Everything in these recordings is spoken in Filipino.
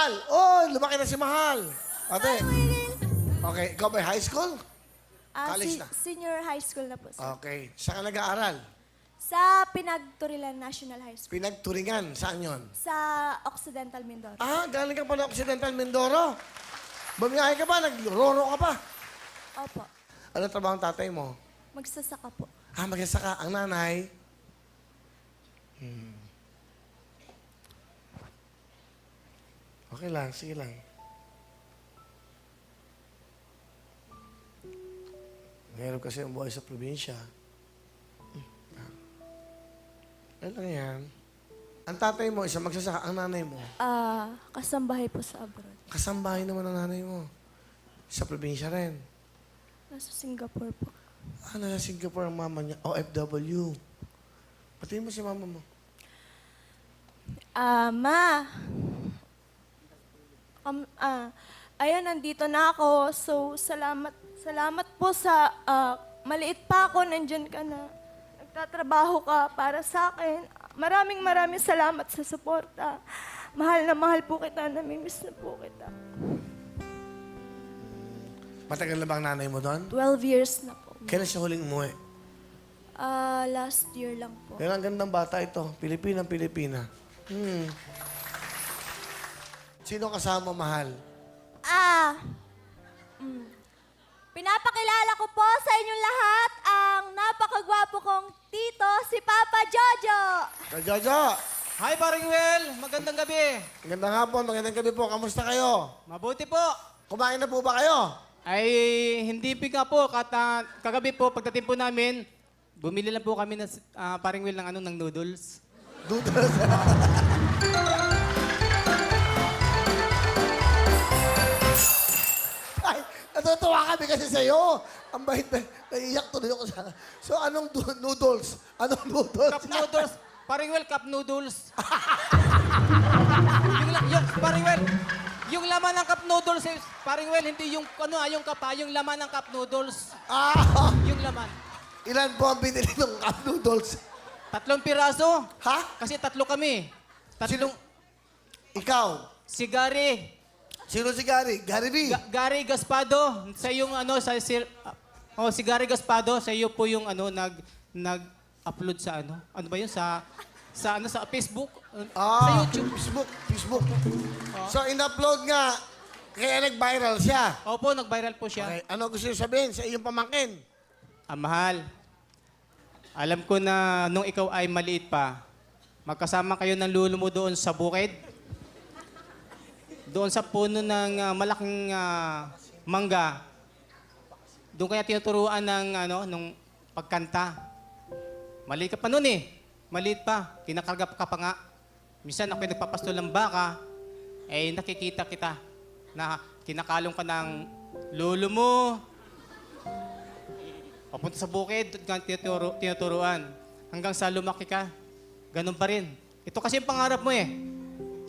Mahal! Oh, lumaki na si Mahal. Ate. Okay, ikaw ba high school? College na. Senior high school na po, sir. Okay. Saan ka nag-aaral? Sa Pinagturilan National High School. Pinagturingan. Saan yon? Sa Occidental Mindoro. Ah, galing ka pa ng Occidental Mindoro. Bumiyahe ka ba? Nagroro ka pa? Opo. Ano trabaho ang tatay mo? Magsasaka po. Ah, magsasaka. Ang nanay? Okay lang, sige lang. Meron kasi ang buhay sa probinsya. Ano lang yan? Ang tatay mo, isa magsasaka. Ang nanay mo, Kasambahay po sa abroad. kasambahay naman ang nanay mo. Sa probinsya rin. Nasa Singapore po. Ah, nasa Singapore ang mama niya. OFW. Pati mo si mama mo. Ma. Ayan, nandito na ako. So, salamat po sa maliit pa ako, nandyan ka na. Nagtatrabaho ka para sa akin. Maraming salamat sa suporta. Mahal na mahal po kita, namimiss na po kita. Matagal na ba ang nanay mo doon? 12 years na po. Kailan siya huling umuwi? Last year lang po. Kaya ang gandang bata ito. Pilipina. Sino kasama mahal? Pinapakilala ko po sa inyong lahat ang napakagwapo kong tito, si Papa Jojo. Kajojo! Hi, Paring Will. Magandang gabi. Magandang hapon, magandang gabi po. Kamusta kayo? Mabuti po. Kumain na po ba kayo? Ay, hindi pa po. Kagabi po, pagdating po namin, bumili lang po kami ng Paring Will ng noodles. Doodles. Ay, natutuwa kami kasi sa'yo. Ang bait na, naiiyak tuloy ako sa... So, anong noodles? Anong noodles? Cup noodles. Paring Will, cup noodles. Paring Will, yung laman ng cup noodles, Paring Will, hindi yung, yung cup yung laman ng cup noodles. Ah! Yung laman. Ilan po ang binili ng cup noodles? 3 piraso. Ha? Kasi 3 kami. Ikaw? Si Gary. Sino si Gary? Gary B? Gary Gaspado, sa yung si Gary Gaspado, sa iyo po yung nag-upload sa ano ba yun sa Facebook, sa YouTube. Facebook. So, in-upload nga, kaya nag-viral siya. Opo, nag-viral po siya. Okay, ano gusto niyo sabihin sa iyong pamangkin? Mahal, alam ko na nung ikaw ay maliit pa, magkasama kayo ng lolo mo doon sa bukid. Doon sa puno ng malaking mangga. Doon kaya tinuturuan nung pagkanta. Maliit ka pa noon eh. Maliit pa. Kinakarga ka pa nga. Minsan ako'y nagpapastol ng baka, nakikita kita na kinakalong ka ng lolo mo. Papunta sa bukid, doon ka tinuturuan. Hanggang sa lumaki ka, ganun pa rin. Ito kasi yung pangarap mo eh.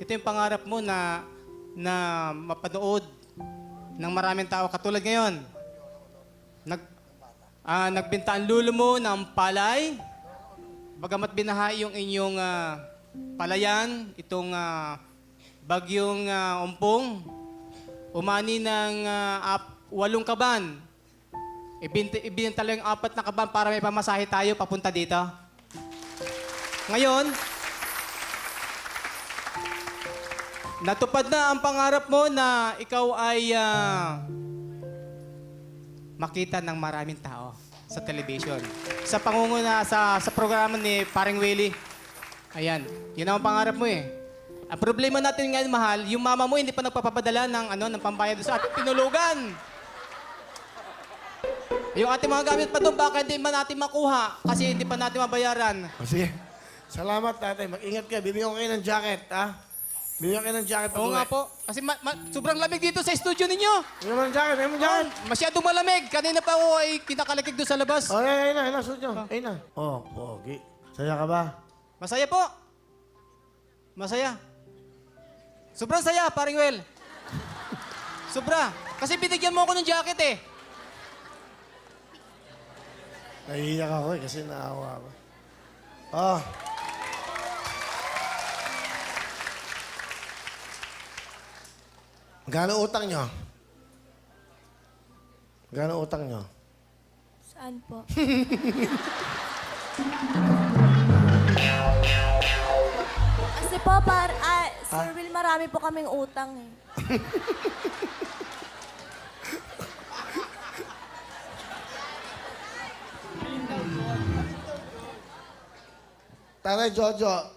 Ito yung pangarap mo na mapanood ng maraming tao katulad ngayon. Nagbinta ang lulo mo ng palay. Bagamat binaha yung inyong palayan, itong bagyong umpong, umani ng 8 kaban. Ibinintala yung 4 na kaban para may pamasahe tayo papunta dito. Ngayon, natupad na ang pangarap mo na ikaw ay makita ng maraming tao sa television. Sa pangunguna, sa programa ni Paring Willie. Ayan, yun ang pangarap mo eh. Ang problema natin ngayon, mahal, yung mama mo hindi pa nagpapapadala ng pambayad sa ating tinulugan. Yung ating mga gamit pa doon, baka hindi man natin makuha kasi hindi pa natin mabayaran. Sige. Salamat, tatay. Mag-ingat ka. Bibigyan ko kayo ng jacket, ha? Bibigyan kayo ng jacket. Oo nga po. Kasi sobrang lamig dito sa studio ninyo. Bigyan mo ng jacket. Bigyan mo ng jacket. Masyadong malamig. Kanina pa ako ay kinakalakig doon sa labas. Oh, ayun na. Suot nyo. Ayun na. Oh, pogi. Saya ka ba? Masaya po. Masaya. Sobrang saya, Paring Will. Sobra. Kasi binigyan mo ako ng jacket eh. Nahihiyak ako eh, kasi naawa ako. Oh. Magkano utang nyo? Magkano utang nyo? Saan po? Kasi po, Sir Will, marami po kaming utang eh. Tatay Jojo,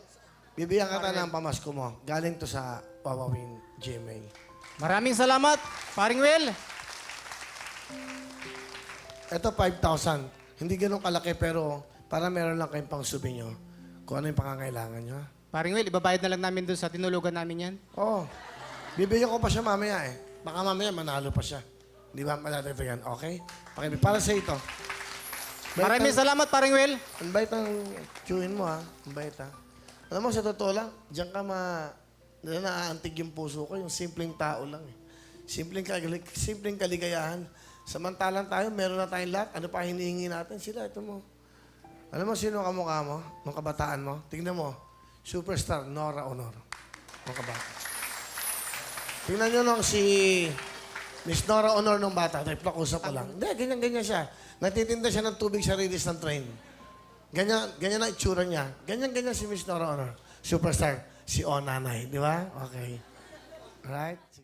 bibigyan ka ng pamasko mo. Galing to sa Wawawin GMA. Maraming salamat, paring Will. Ito, 5,000. Hindi ganun kalaki, pero para meron lang kayong pang souvenir kung ano yung pangangailangan nyo. Paring Will, ibabayad na lang namin doon sa tinulugan namin yan. Oo. Bibigyan ko pa siya mamaya eh. Baka mamaya manalo pa siya. Di ba? Madadagdagan. Okay? Para sa ito. Maraming salamat, paring Will. Ang bait ang chewin mo, ha? Ang bait, ha? Alam mo, sa totoo lang, diyan ka naaantig yung puso ko, yung simpleng tao lang, eh. Simpleng kaligayahan. Samantalang tayo, meron na tayong lahat. Ano pa hinihingi natin? Sila, ito mo. Alam mo, sino ang kamukha mo? Nung kabataan mo? Tingnan mo. Superstar, Nora Honor. Nung kabata. Tingnan nyo nung si Miss Nora Honor nung bata. Usap ko lang. Hindi, ganyan-ganyan siya. Natitinda siya ng tubig sa release ng train. Ganyan ang itsura niya. Ganyan-ganyan si Miss Nora Honor. Superstar. Si O Nanay. Di ba? Okay. Alright?